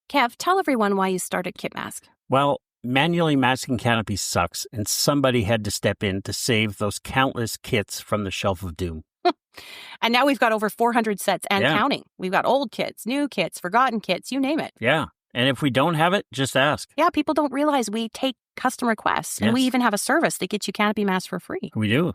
Kev, tell everyone why you started Kit Mask. Well, manually masking canopies sucks, and somebody had to step in to save those countless kits from the shelf of doom. And now we've got over 400 sets and counting. We've got old kits, new kits, forgotten kits, you name it. Yeah. And if we don't have it, just ask. Yeah, people don't realize we take custom requests. And we even have a service that gets you canopy masks for free. We do.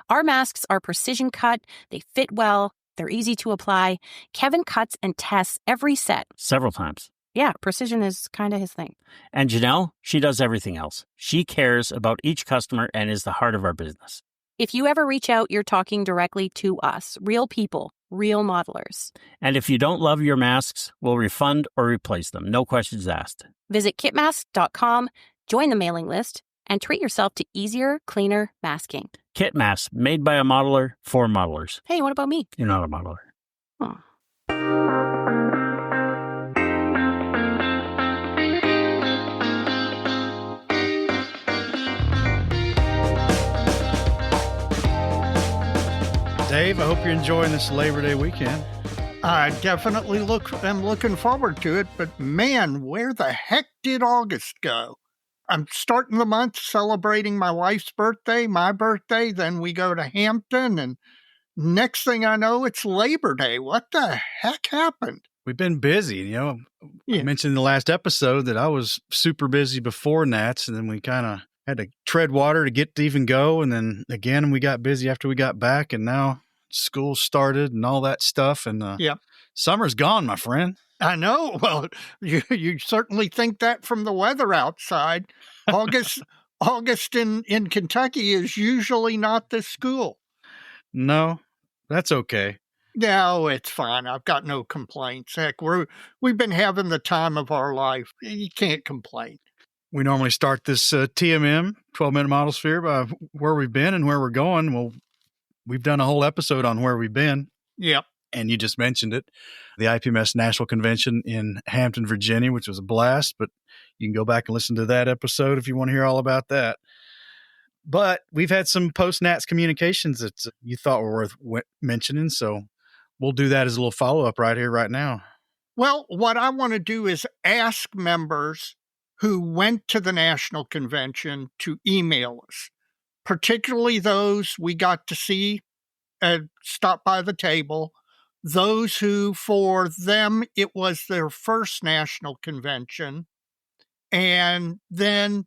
Our masks are precision cut. They fit well. They're easy to apply. Kevin cuts and tests every set. Several times. Yeah, precision is kind of his thing. And Janelle, she does everything else. She cares about each customer and is the heart of our business. If you ever reach out, you're talking directly to us, real people, real modelers. And if you don't love your masks, we'll refund or replace them. No questions asked. Visit kitmask.com, join the mailing list, and treat yourself to easier, cleaner masking. Kit masks, made by a modeler for modelers. Hey, what about me? You're not a modeler. Oh. Dave, I hope you're enjoying this Labor Day weekend. I definitely am looking forward to it, but man, where the heck did August go? I'm starting the month celebrating my wife's birthday, my birthday, then we go to Hampton, and next thing I know, it's Labor Day. What the heck happened? We've been busy, I mentioned in the last episode that I was super busy before Nats, and then we kind of had to tread water to get to even go. And then again, we got busy after we got back, and now school started and all that stuff. And summer's gone, my friend. I know. Well, you certainly think that from the weather outside. August in Kentucky is usually not this cool. No, that's okay. No, it's fine. I've got no complaints. Heck, we've been having the time of our life. You can't complain. We normally start this TMM, 12-minute Modelsphere, by where we've been and where we're going. Well, we've done a whole episode on where we've been. Yep. And you just mentioned it, the IPMS National Convention in Hampton, Virginia, which was a blast. But you can go back and listen to that episode if you want to hear all about that. But we've had some post-Nats communications that you thought were worth mentioning. So we'll do that as a little follow-up right here, right now. Well, what I want to do is ask members who went to the National Convention to email us, particularly those we got to see stop by the table, those who, for them, it was their first National Convention, and then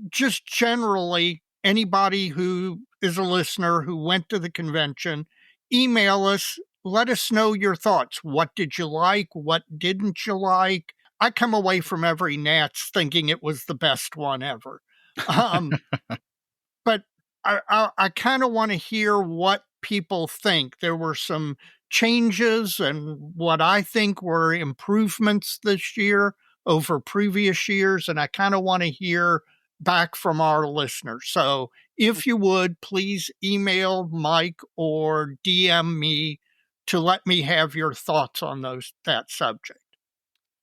just generally anybody who is a listener who went to the convention, email us, let us know your thoughts. What did you like? What didn't you like? I come away from every Nats thinking it was the best one ever. But I kind of want to hear what people think. There were some changes and what I think were improvements this year over previous years, and I kind of want to hear back from our listeners. So if you would, please email Mike or DM me to let me have your thoughts on that subject.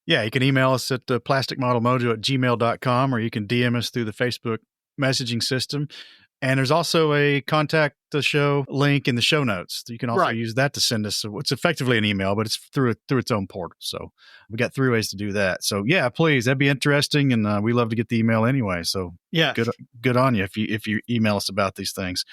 Yeah, you can email us at plasticmodelmojo@gmail.com, or you can DM us through the Facebook messaging system. And there's also a contact the show link in the show notes. You can also use that to send us. It's effectively an email, but it's through its own portal. So we got 3 ways to do that. So yeah, please, that'd be interesting, and we love to get the email anyway. So yeah, good on you if you email us about these things.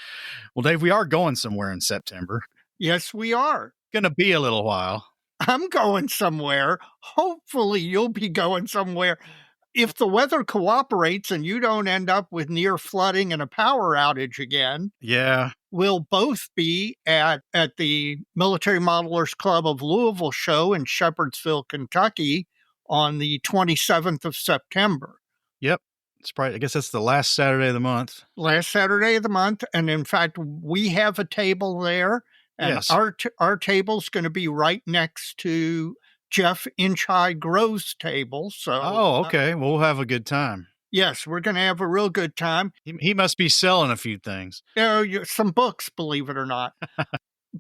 Well, Dave, we are going somewhere in September. Yes, we are. Going to be a little while. I'm going somewhere. Hopefully you'll be going somewhere. If the weather cooperates and you don't end up with near flooding and a power outage again, we'll both be at the Military Modelers Club of Louisville show in Shepherdsville, Kentucky on the 27th of September. Yep. It's probably, I guess that's the last Saturday of the month. Last Saturday of the month. And in fact, we have a table there. And our table's going to be right next to Jeff Inchhigh Grove's table. So, okay. Well, we'll have a good time. Yes, we're going to have a real good time. He must be selling a few things. Some books, believe it or not.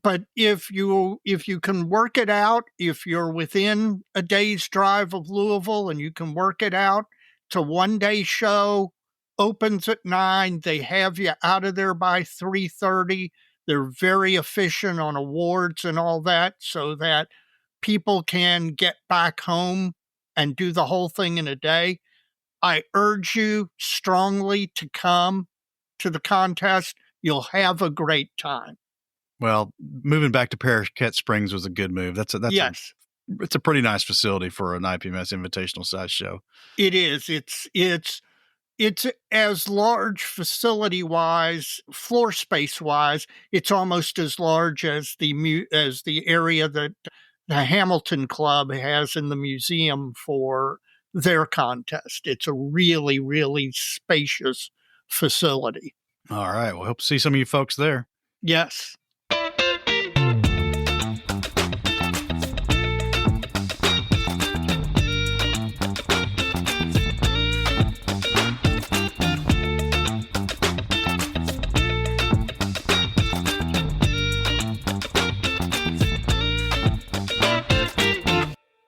But if you can work it out, if you're within a day's drive of Louisville and you can work it out, it's a one-day show, opens at 9. They have you out of there by 3:30. They're very efficient on awards and all that so that people can get back home and do the whole thing in a day, I urge you strongly to come to the contest. You'll have a great time. Well, moving back to Paraket Springs was a good move. Yes, It's a pretty nice facility for an IPMS invitational size show. it is. It's as large facility wise, floor space wise. It's almost as large as the area that the Hamilton Club has in the museum for their contest. It's a really, really spacious facility. All right. Well, hope to see some of you folks there. Yes.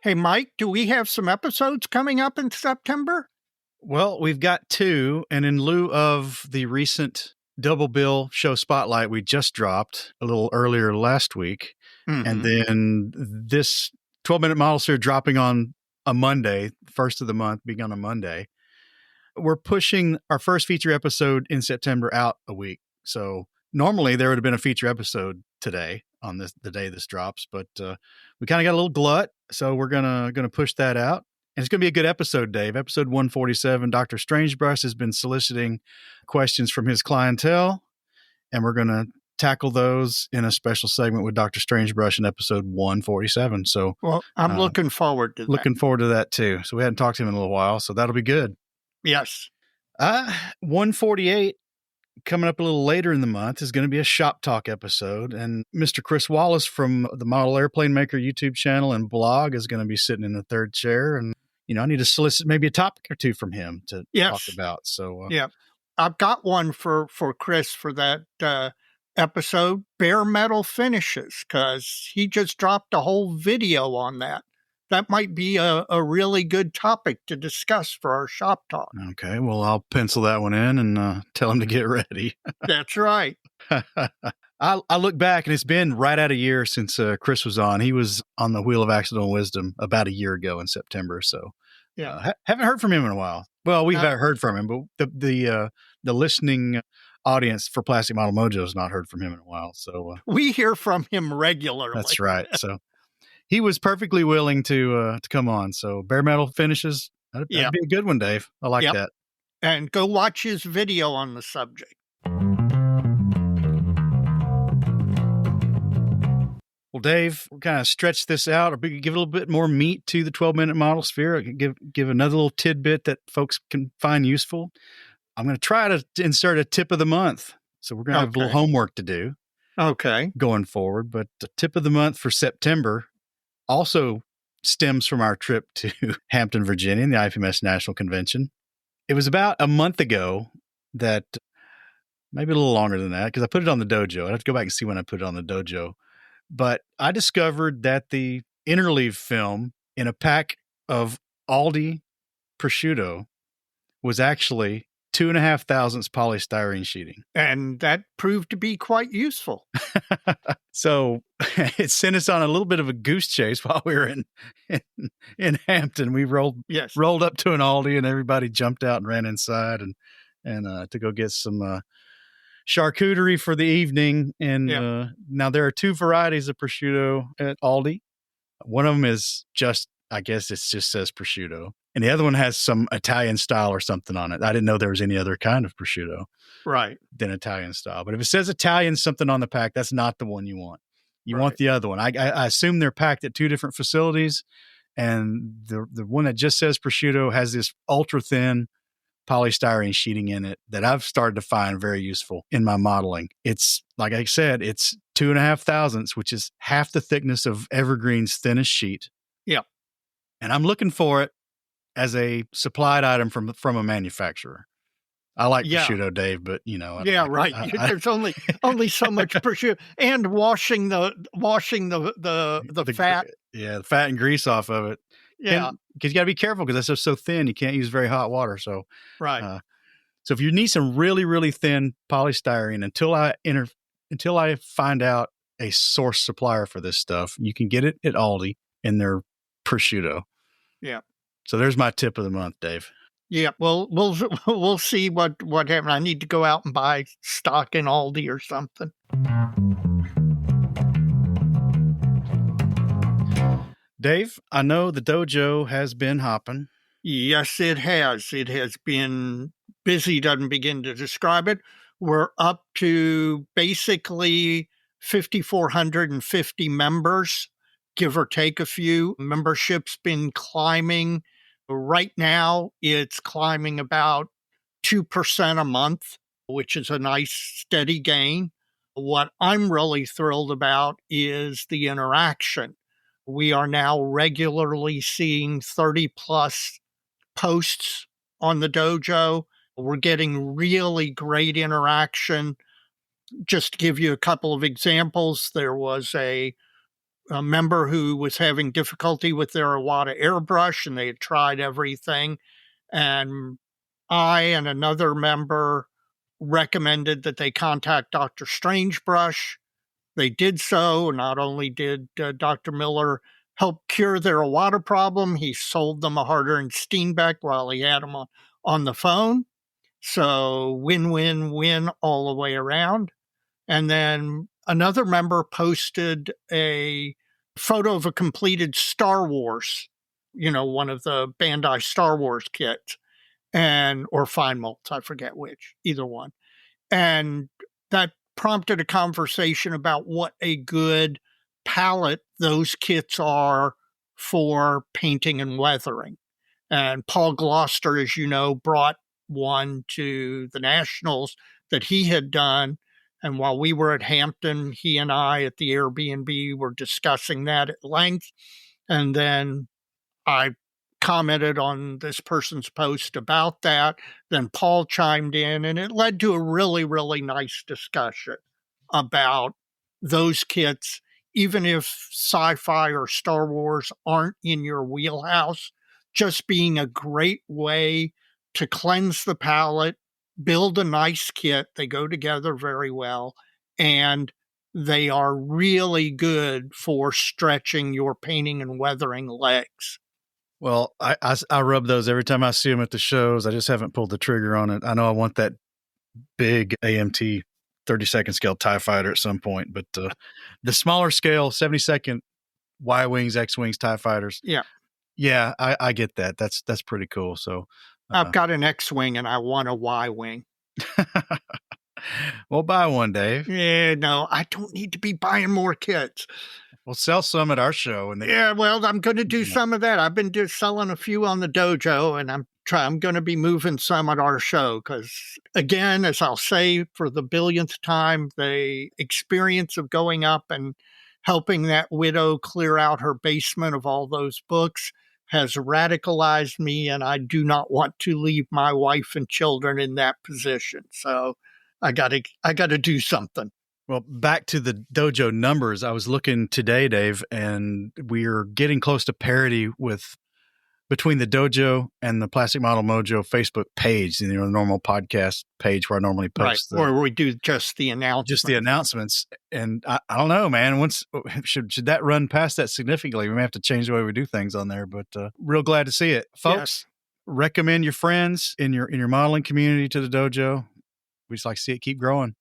Hey, Mike, do we have some episodes coming up in September? Well, we've got 2, and in lieu of the recent double bill show spotlight we just dropped a little earlier last week, and then this 12-minute Modelsphere dropping on a Monday, first of the month, being on a Monday, we're pushing our first feature episode in September out a week. So normally there would have been a feature episode today on the day this drops, but we kind of got a little glut, so we're gonna push that out. And it's going to be a good episode, Dave. Episode 147, Dr. Strangebrush has been soliciting questions from his clientele, and we're going to tackle those in a special segment with Dr. Strangebrush in episode 147. So, well, I'm looking forward to that. Looking forward to that, too. So we hadn't talked to him in a little while, so that'll be good. Yes. 148, coming up a little later in the month, is going to be a Shop Talk episode. And Mr. Chris Wallace from the Model Airplane Maker YouTube channel and blog is going to be sitting in the third chair. And I need to solicit maybe a topic or two from him to talk about. So, yeah, I've got one for Chris for that episode, bare metal finishes, because he just dropped a whole video on that. That might be a really good topic to discuss for our Shop Talk. Okay, well, I'll pencil that one in and tell him to get ready. That's right. I look back, and it's been right at a year since Chris was on. He was on the Wheel of Accidental Wisdom about a year ago in September. So, haven't heard from him in a while. Well, we've heard from him, but the listening audience for Plastic Model Mojo has not heard from him in a while. So we hear from him regularly. That's right. So he was perfectly willing to come on. So bare metal finishes, that'd be a good one, Dave. I like that. And go watch his video on the subject. Well, Dave, we'll kind of stretch this out, or give a little bit more meat to the 12-minute Modelsphere. Give another little tidbit that folks can find useful. I'm going to try to insert a tip of the month. So we're going to have a little homework to do. Okay. Going forward. But the tip of the month for September also stems from our trip to Hampton, Virginia, and the IPMS National Convention. It was about a month ago that, maybe a little longer than that, because I put it on the dojo. I'd have to go back and see when I put it on the dojo. But I discovered that the interleave film in a pack of Aldi prosciutto was actually 2.5 thousandths polystyrene sheeting. And that proved to be quite useful. So it sent us on a little bit of a goose chase while we were in Hampton. We rolled up to an Aldi, and everybody jumped out and ran inside and to go get some charcuterie for the evening. And now there are 2 varieties of prosciutto at Aldi. One of them is just, I guess it just says prosciutto. And the other one has some Italian style or something on it. I didn't know there was any other kind of prosciutto than Italian style. But if it says Italian something on the pack, that's not the one you want. You want the other one. I assume they're packed at 2 different facilities. And the one that just says prosciutto has this ultra thin polystyrene sheeting in it that I've started to find very useful in my modeling. It's, like I said, it's 2.5 thousandths, which is half the thickness of Evergreen's thinnest sheet. Yeah. And I'm looking for it as a supplied item from a manufacturer. I like prosciutto, Dave, but There's only so much prosciutto, and washing the fat. Yeah, the fat and grease off of it. Yeah, because you got to be careful because that's so thin. You can't use very hot water. So so if you need some really, really thin polystyrene, until I find out a source supplier for this stuff, you can get it at Aldi in their prosciutto. Yeah. So there's my tip of the month, Dave. Yeah, well, we'll see what happens. I need to go out and buy stock in Aldi or something. Dave, I know the dojo has been hopping. Yes, it has. It has been busy, doesn't begin to describe it. We're up to basically 5,450 members, give or take a few. Membership's been climbing. Right now, it's climbing about 2% a month, which is a nice steady gain. What I'm really thrilled about is the interaction. We are now regularly seeing 30 plus posts on the dojo. We're getting really great interaction. Just to give you a couple of examples, there was a member who was having difficulty with their Iwata airbrush, and they had tried everything. And I and another member recommended that they contact Dr. Strangebrush. They did so. Not only did Dr. Miller help cure their Iwata problem, he sold them a Harder and Steenbeck while he had them on the phone. So win-win-win all the way around. And then another member posted a photo of a completed Star Wars, one of the Bandai Star Wars kits, or Fine Molds, I forget which, either one. And that prompted a conversation about what a good palette those kits are for painting and weathering. And Paul Gloucester, as you know, brought one to the Nationals that he had done. And while we were at Hampton, he and I at the Airbnb were discussing that at length. And then I commented on this person's post about that. Then Paul chimed in, and it led to a really, really nice discussion about those kits. Even if sci-fi or Star Wars aren't in your wheelhouse, just being a great way to cleanse the palette, build a nice kit. They go together very well, and they are really good for stretching your painting and weathering legs. Well, I rub those every time I see them at the shows. I just haven't pulled the trigger on it. I know I want that big AMT 32nd scale TIE fighter at some point, but the smaller scale 72nd Y-wings, X-wings, TIE fighters. Yeah, I get that. That's pretty cool. So I've got an X-wing and I want a Y-wing. Well, buy one, Dave. Yeah, no, I don't need to be buying more kits. We'll sell some at our show. Yeah, well, I'm going to do some of that. I've been selling a few on the dojo, and I'm going to be moving some at our show because, again, as I'll say for the billionth time, the experience of going up and helping that widow clear out her basement of all those books has radicalized me, and I do not want to leave my wife and children in that position. So I got to do something. Well, back to the dojo numbers, I was looking today, Dave, and we're getting close to parity between the dojo and the Plastic Model Mojo Facebook page, the normal podcast page where I normally post. Right, or we do just the announcements. Just the announcements. And I don't know, man, should that run past that significantly? We may have to change the way we do things on there, but real glad to see it. Folks, yes. Recommend your friends in your modeling community to the dojo. We just like to see it keep growing.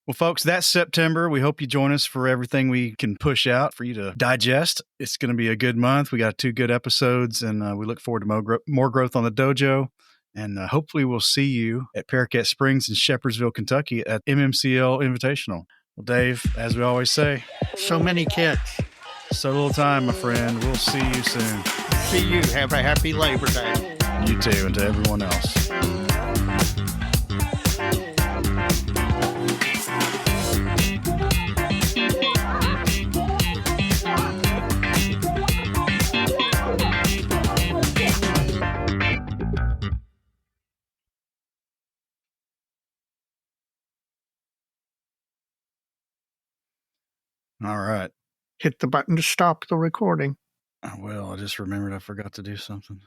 Well, folks, that's September. We hope you join us for everything we can push out for you to digest. It's going to be a good month. We got 2 good episodes, and we look forward to more growth on the dojo. And hopefully we'll see you at Paraquet Springs in Shepherdsville, Kentucky at MMCL Invitational. Well, Dave, as we always say, so many kits. So little time, my friend. We'll see you soon. See you. Have a happy Labor Day. You too, and to everyone else. All right. Hit the button to stop the recording. Well, I just remembered I forgot to do something.